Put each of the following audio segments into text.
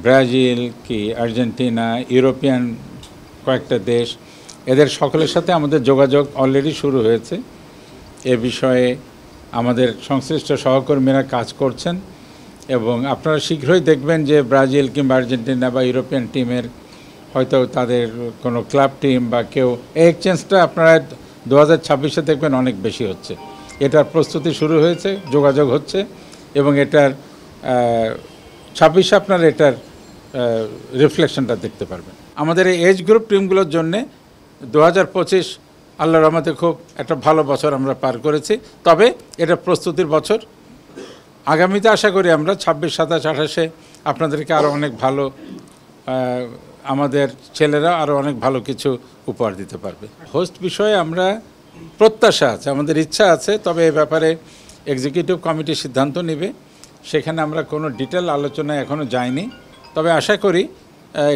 Brazil কি Argentina, European কয়েকটা দেশ, এদের সকলের সাথে আমাদের যোগাযোগ অলরেডি শুরু হয়েছে। এ বিষয়ে আমাদের সংশ্লিষ্ট সহকর্মীরা কাজ করছেন এবং আপনারা শীঘ্রই দেখবেন যে ব্রাজিল কিংবা আর্জেন্টিনা বা ইউরোপিয়ান টিমের হয়তো তাদের কোনো ক্লাব টিম বা কেউ এই এক্সচেঞ্জটা আপনারা 2026-এ দেখবেন অনেক বেশি হচ্ছে। এটার প্রস্তুতি শুরু হয়েছে, যোগাযোগ হচ্ছে এবং এটার 26-এ আপনারা এটার রিফ্লেকশনটা দেখতে পারবেন। আমাদের এই এজ গ্রুপ টিমগুলোর জন্যে 2025 আল্লাহর রহমতে খুব একটা ভালো বছর আমরা পার করেছি। তবে এটা প্রস্তুতির বছর। আগামীতে আশা করি আমরা 26, 27, 28-এ আপনাদেরকে আরও অনেক ভালো, আমাদের ছেলেরা আরও অনেক ভালো কিছু উপহার দিতে পারবে। হোস্ট বিষয়ে আমরা প্রত্যাশা আছে, আমাদের ইচ্ছা আছে, তবে এ ব্যাপারে এক্সিকিউটিভ কমিটি সিদ্ধান্ত নেবে। সেখানে আমরা কোনো ডিটেল আলোচনায় এখনও যাইনি, তবে আশা করি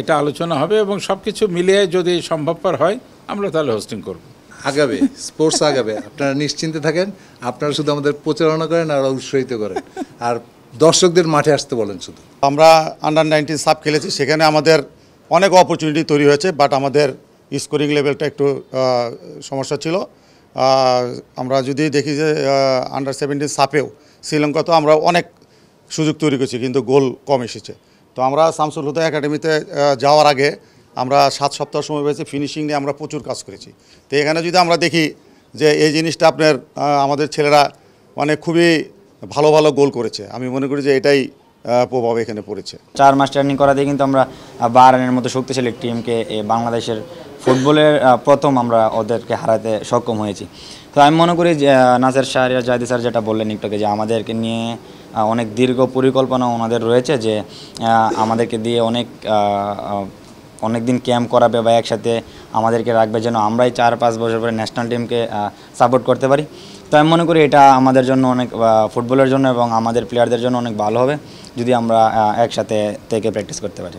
এটা আলোচনা হবে এবং সব কিছু মিলিয়ে যদি সম্ভবপর হয় আমরা তাহলে হোস্টিং করব। আগাবে, স্পোর্টস আগাবে, আপনারা নিশ্চিন্তে থাকেন। আপনারা শুধু আমাদের প্রচারণা করেন আর উৎসাহিত করেন, আর দর্শকদের মাঠে আসতে বলেন শুধু। আমরা আন্ডার-19 সাব খেলেছি, সেখানে আমাদের অনেক অপরচুনিটি তৈরি হয়েছে, বাট আমাদের স্কোরিং লেভেলটা একটু সমস্যা ছিল। আমরা যদি দেখি যে আন্ডার-17 সাপেও শ্রীলঙ্কা তো আমরা অনেক সুযোগ তৈরি করেছি, কিন্তু গোল কম এসেছে। তো আমরা শামসুল হুদা একাডেমিতে যাওয়ার আগে আমরা 7 সপ্তাহ সময় পেয়েছি, ফিনিশিং নিয়ে আমরা প্রচুর কাজ করেছি। তো এখানে যদি আমরা দেখি যে এই জিনিসটা আপনার আমাদের ছেলেরা মানে খুবই ভালো ভালো গোল করেছে, আমি মনে করি যে এটাই প্রভাব এখানে পড়েছে। 4 মাস ট্রেনিং করাতে কিন্তু আমরা বাহরাইনের মতো শক্তিশালী টিমকে বাংলাদেশের ফুটবলের প্রথম আমরা ওদেরকে হারাতে সক্ষম হয়েছি। তো আমি মনে করি যে নাসের শাহরিয়ার জাহিদি স্যার যেটা বললেন একটুকে, যে আমাদেরকে নিয়ে অনেক দীর্ঘ পরিকল্পনা ওনাদের রয়েছে, যে আমাদেরকে দিয়ে অনেক দিন ক্যাম্প করাবে বা একসাথে আমাদেরকে রাখবে, যেন আমরাই 4-5 বছর পরে ন্যাশনাল টিমকে সাপোর্ট করতে পারি। তো আমি মনে করি এটা আমাদের জন্য অনেক, ফুটবলের জন্য এবং আমাদের প্লেয়ারদের জন্য অনেক ভালো হবে যদি আমরা একসাথে থেকে প্র্যাকটিস করতে পারি।